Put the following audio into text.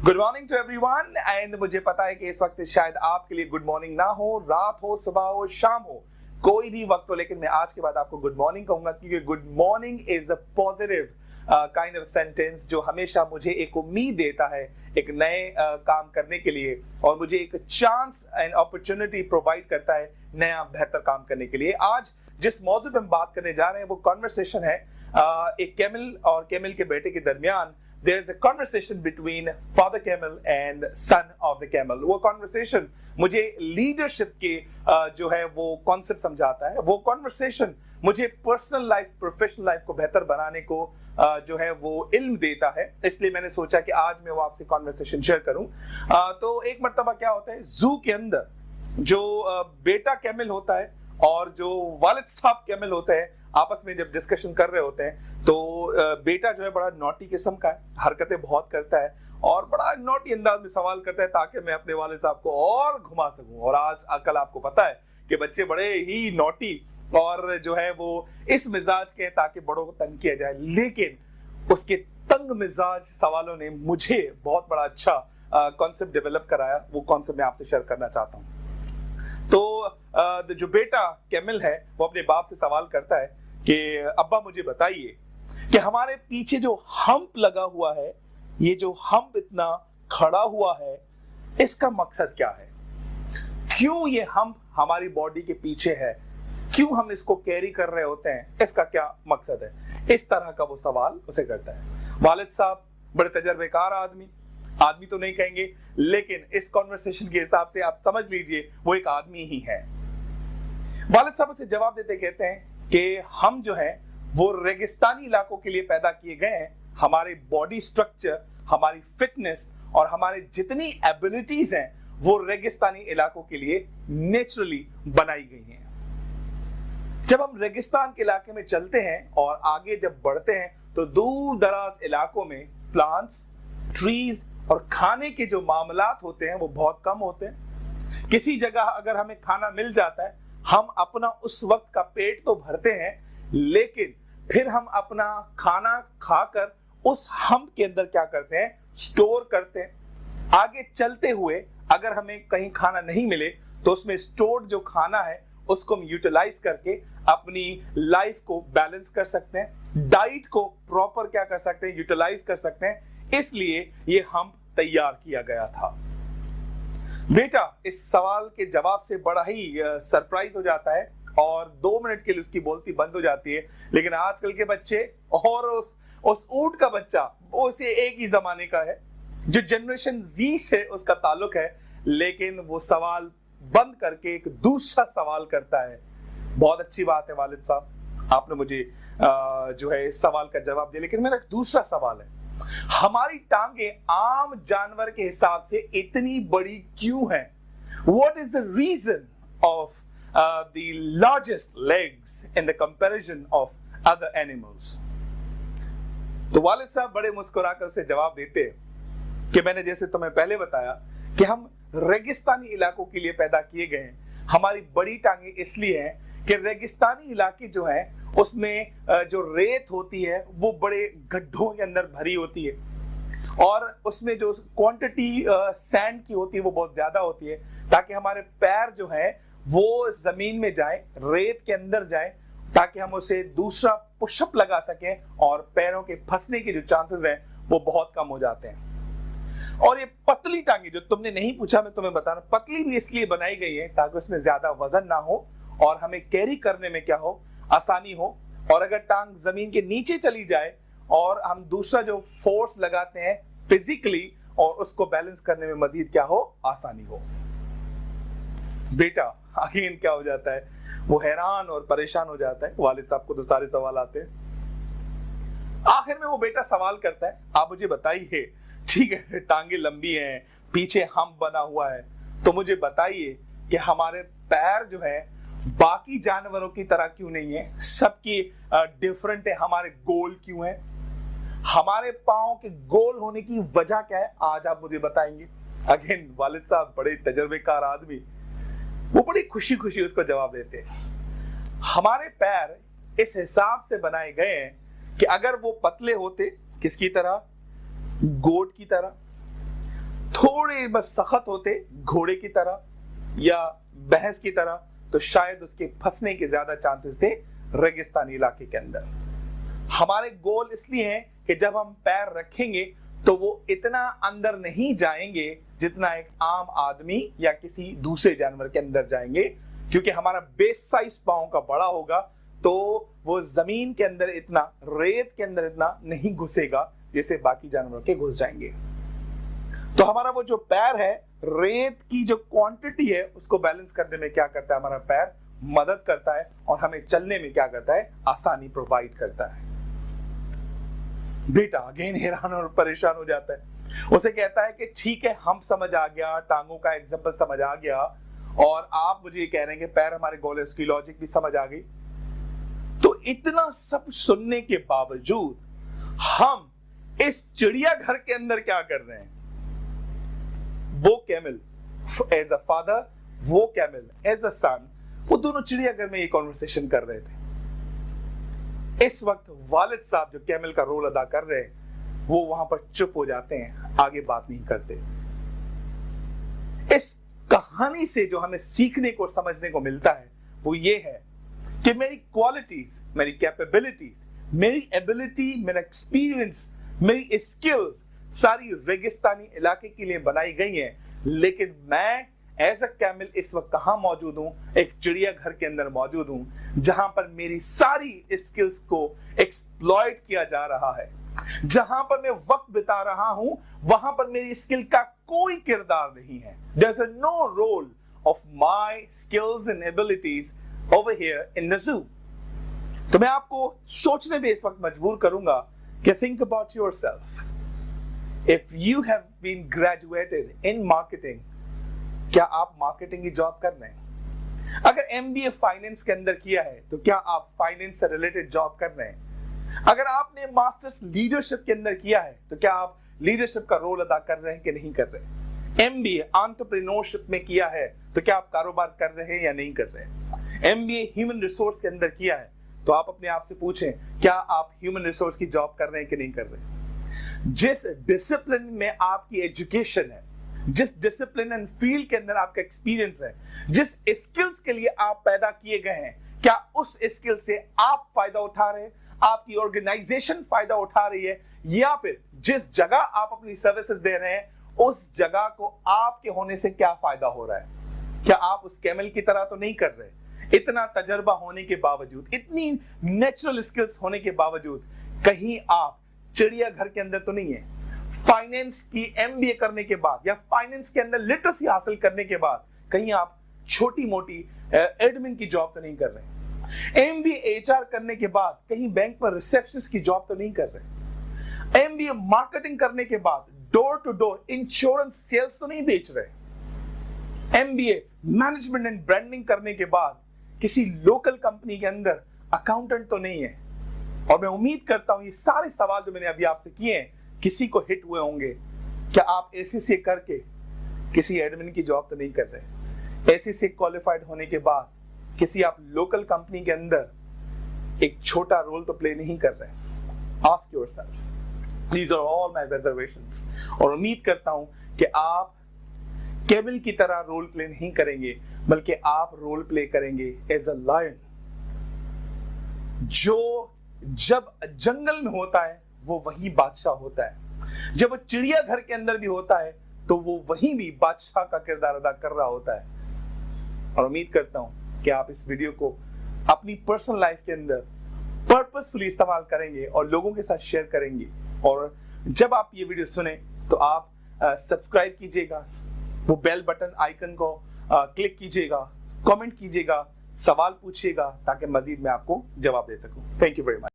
Good morning to everyone. And मुझे पता है कि इस वक्त शायद आपके लिए गुड मॉर्निंग ना हो, रात हो, सुबह हो, शाम हो, कोई भी वक्त हो, लेकिन मैं आज के बाद आपको गुड मॉर्निंग कहूंगा क्योंकि good morning is a positive kind of sentence जो हमेशा मुझे एक उम्मीद देता है एक नए काम करने के लिए, और मुझे एक चांस एंड अपॉर्चुनिटी प्रोवाइड करता है नया बेहतर काम करने के लिए। आज जिस मौजू पे हम बात करने जा रहे हैं वो कॉन्वर्सेशन है एक कैमल और कैमल के बेटे के दरमियान। There is a conversation between father camel and son of the camel. वो conversation मुझे leadership के जो है वो concept समझाता है। वो conversation मुझे personal life, professional life को बेहतर बनाने को जो है वो इल्म देता है। इसलिए मैंने सोचा कि आज मैं वो आपसे conversation share करूं। तो एक मर्तबा क्या होता है, जू के अंदर जो बेटा कैमल होता है और जो वालिद साहब कैमल होते हैं आपस में जब डिस्कशन कर रहे होते हैं तो बेटा जो है बड़ा नॉटी किस्म का है, हरकतें बहुत करता है और बड़ा नॉटी अंदाज में सवाल करता है ताकि मैं अपने वालिद साहब को और घुमा सकूं। और आज अकल आपको पता है कि बच्चे बड़े ही नॉटी और जो है वो इस मिजाज के ताकि बड़ों को तंग किया जाए, लेकिन उसके तंग मिजाज सवालों ने मुझे बहुत बड़ा अच्छा कॉन्सेप्ट डेवलप कराया। वो कॉन्सेप्ट मैं आपसे शेयर करना चाहता हूँ। तो जो बेटा कैमल है वो अपने बाप से सवाल करता है कि अब्बा मुझे बताइए कि हमारे पीछे जो हम्प लगा हुआ है, ये जो हम्प इतना खड़ा हुआ है, इसका मकसद क्या है? क्यों ये हम्प हमारी बॉडी के पीछे है? क्यों हम इसको कैरी कर रहे होते हैं? इसका क्या मकसद है? इस तरह का वो सवाल उसे करता है। वालिद साहब बड़े तजर्बेकार आदमी तो नहीं कहेंगे, लेकिन इस कॉन्वर्सेशन के हिसाब से आप समझ लीजिए वो एक आदमी ही है। वालिद साहब उसे जवाब देते कहते हैं कि हम जो है वो रेगिस्तानी इलाकों के लिए पैदा किए गए हैं। हमारे बॉडी स्ट्रक्चर, हमारी फिटनेस और हमारे जितनी एबिलिटीज हैं वो रेगिस्तानी इलाकों के लिए नेचुरली बनाई गई हैं। जब हम रेगिस्तान के इलाके में चलते हैं और आगे जब बढ़ते हैं तो दूर दराज इलाकों में प्लांट्स, ट्रीज और खाने के जो मामलात होते हैं वो बहुत कम होते हैं। किसी जगह अगर हमें खाना मिल जाता है, हम अपना उस वक्त का पेट तो भरते हैं, लेकिन फिर हम अपना खाना खाकर उस हम्प के अंदर क्या करते हैं, स्टोर करते हैं। आगे चलते हुए अगर हमें कहीं खाना नहीं मिले तो उसमें स्टोर्ड जो खाना है उसको हम यूटिलाइज करके अपनी लाइफ को बैलेंस कर सकते हैं, डाइट को प्रॉपर क्या कर सकते हैं, यूटिलाइज कर सकते हैं। इसलिए ये हम्प तैयार किया गया था। बेटा इस सवाल के जवाब से बड़ा ही सरप्राइज हो जाता है और 2 मिनट के लिए उसकी बोलती बंद हो जाती है। लेकिन आजकल के बच्चे और उस ऊंट का बच्चा वो से एक ही जमाने का है, जो जनरेशन जी से उसका ताल्लुक है, लेकिन वो सवाल बंद करके एक दूसरा सवाल करता है। बहुत अच्छी बात है वालिद साहब, आपने मुझे जो है इस सवाल का जवाब दिया, लेकिन मेरा एक दूसरा सवाल है, हमारी टांगे आम जानवर के हिसाब से इतनी बड़ी क्यों हैं? What is the reason of the largest legs in the comparison of other animals? तो वालिद साहब बड़े मुस्कुराकर उसे जवाब देते हैं कि मैंने जैसे तुम्हें पहले बताया कि हम रेगिस्तानी इलाकों के लिए पैदा किए गए हैं। हमारी बड़ी टांगे इसलिए हैं कि रेगिस्तानी इलाके जो हैं उसमें जो रेत होती है वो बड़े गड्ढों के अंदर भरी होती है और उसमें जो क्वांटिटी सैंड की होती है वो बहुत ज्यादा होती है, ताकि हमारे पैर जो है वो जमीन में जाए, रेत के अंदर जाए, ताकि हम उसे दूसरा पुशअप लगा सकें और पैरों के फंसने के जो चांसेस हैं वो बहुत कम हो जाते हैं। और ये पतली टांगे जो तुमने नहीं पूछा, मैं तुम्हें बता रहा हूं, पतली भी इसलिए बनाई गई है ताकि उसमें ज्यादा वजन ना हो और हमें कैरी करने में क्या हो, आसानी हो। और अगर टांग जमीन के नीचे चली जाए और हम दूसरा जो फोर्स लगाते हैं फिजिकली और उसको बैलेंस करने में मजीद क्या हो, आसानी हो। बेटा अगेन क्या हो जाता है, वो हैरान और परेशान हो जाता है। वालिद साहब को तो सारे सवाल आते हैं। आखिर में वो बेटा सवाल करता है, आप मुझे बताइए, ठीक है टांगे लंबी हैं, पीछे हम्प बना हुआ है, तो मुझे बताइए कि हमारे पैर जो है बाकी जानवरों की तरह क्यों नहीं है, सबकी डिफरेंट है, हमारे गोल क्यों है? हमारे पांव के गोल होने की वजह क्या है, आज आप मुझे बताएंगे। अगेन वालिद साहब बड़े तजर्बेकार आदमी, वो बड़ी खुशी खुशी उसको जवाब देते हैं। हमारे पैर इस हिसाब से बनाए गए हैं कि अगर वो पतले होते, किसकी तरह, गोट की तरह, थोड़े बस सख्त होते घोड़े की तरह या भैंस की तरह, तो शायद उसके फंसने के ज्यादा चांसेस थे रेगिस्तानी इलाके के अंदर। हमारे गोल इसलिए है कि जब हम पैर रखेंगे तो वो इतना अंदर नहीं जाएंगे जितना एक आम आदमी या किसी दूसरे जानवर के अंदर जाएंगे, क्योंकि हमारा बेस साइज पांव का बड़ा होगा तो वो जमीन के अंदर इतना, रेत के अंदर इतना नहीं घुसेगा जैसे बाकी जानवरों के घुस जाएंगे। तो हमारा वो जो पैर है, रेत की जो क्वांटिटी है उसको बैलेंस करने में क्या करता है हमारा पैर, मदद करता है, और हमें चलने में क्या करता है, आसानी प्रोवाइड करता है। बेटा अगेन हैरान और परेशान हो जाता है, उसे कहता है कि ठीक है हम समझ आ गया, टांगों का एग्जांपल समझ आ गया, और आप मुझे ये कह रहे हैं कि पैर हमारे गोल है, उसकी लॉजिक भी समझ आ गई। तो इतना सब सुनने के बावजूद हम इस चिड़ियाघर के अंदर क्या कर रहे हैं? वो कैमल एज अ फादर, वो कैमल एज अ सन, वो दोनों चिड़ियाघर में ये कॉन्वर्सेशन कर रहे थे। इस वक्त वालिद साहब जो कैमल का रोल अदा कर रहे हैं वो वहां पर चुप हो जाते हैं, आगे बात नहीं करते। इस कहानी से जो हमें सीखने को, समझने को मिलता है वो ये है कि मेरी क्वालिटीज, मेरी कैपेबिलिटीज, मेरी एबिलिटी, मेरा एक्सपीरियंस, मेरी स्किल्स सारी रेगिस्तानी इलाके के लिए बनाई गई हैं, लेकिन मैं एज अ कैमल इस वक्त कहां मौजूद हूं? एक चिड़ियाघर के अंदर मौजूद हूं, जहां पर मेरी सारी स्किल्स को एक्सप्लॉइट किया जा रहा है। जहां पर मैं वक्त बिता रहा हूं वहां पर मेरी स्किल का कोई किरदार नहीं है। There's a no role of my skills and abilities over here in the zoo. तो मैं आपको सोचने में इस वक्त मजबूर करूंगा कि think about yourself. If you have been graduated in marketing, क्या आप मार्केटिंग की जॉब कर रहे हैं? अगर MBA फाइनेंस के अंदर किया है तो क्या आप फाइनेंस से रिलेटेड जॉब कर रहे हैं? अगर आपने मास्टर्स लीडरशिप के अंदर किया है तो क्या आप लीडरशिप का रोल अदा कर रहे हैं कि नहीं कर रहे हैं? MBA एंटरप्रेन्योरशिप में किया है तो क्या आप कारोबार कर रहे हैं या नहीं कर रहे हैं? MBA ह्यूमन रिसोर्स के अंदर किया है तो आप अपने आप से पूछें, क्या आप ह्यूमन रिसोर्स की जॉब कर रहे हैं कि नहीं कर रहे हैं? जिस डिसिप्लिन में आपकी एजुकेशन है, जिस डिसिप्लिन एंड फील्ड के अंदर आपका एक्सपीरियंस है, जिस स्किल्स के लिए आप पैदा किए गए हैं, क्या उस स्किल से आप फायदा उठा रहे हैं? आपकी ऑर्गेनाइजेशन फायदा उठा रही है? या फिर जिस जगह आप अपनी सर्विसेज दे रहे हैं उस जगह को आपके होने से क्या फायदा हो रहा है? क्या आप उस कैमल की तरह तो नहीं कर रहे? इतना तजर्बा होने के बावजूद, इतनी नेचुरल स्किल्स होने के बावजूद कहीं आप चिड़ियाघर के अंदर तो नहीं है? फाइनेंस की MBA करने के बाद या फाइनेंस के अंदर लिटरेसी हासिल करने के बाद कहीं आप छोटी मोटी एडमिन की जॉब तो नहीं कर रहे? MBA HR करने के बाद कहीं बैंक पर रिसेप्शनिस्ट की जॉब तो नहीं कर रहे? MBA मार्केटिंग करने के बाद door to door insurance sales तो नहीं बेच रहे? MBA मैनेजमेंट एंड ब्रांडिंग करने के बाद किसी लोकल कंपनी के अंदर अकाउंटेंट तो नहीं है? और मैं उम्मीद करता हूं ये सारे सवाल जो मैंने अभी आपसे किए हैं किसी को हिट हुए होंगे। क्या आप ACCA करके किसी एडमिन की जॉब तो नहीं कर रहे? ACCA क्वालिफाइड होने के बाद किसी आप लोकल कंपनी के अंदर एक छोटा रोल तो प्ले नहीं कर रहे? Ask yourself, these are all my reservations. और उम्मीद करता हूं कि आप केविल की तरह रोल प्ले नहीं करेंगे, बल्कि आप रोल प्ले करेंगे एज अ लायन, जो जब जंगल में होता है वो वही बादशाह होता है, जब वो चिड़ियाघर के अंदर भी होता है तो वो वहीं भी बादशाह का किरदार अदा कर रहा होता है। और उम्मीद करता हूं कि आप इस वीडियो को अपनी पर्सनल लाइफ के अंदर पर्पसफुली इस्तेमाल करेंगे और लोगों के साथ शेयर करेंगे। और जब आप ये वीडियो सुने तो आप सब्सक्राइब कीजिएगा, वो बेल बटन आइकन को क्लिक कीजिएगा, कमेंट कीजिएगा, सवाल पूछिएगा ताकि मजीद मैं आपको जवाब दे सकूं। Thank you very much.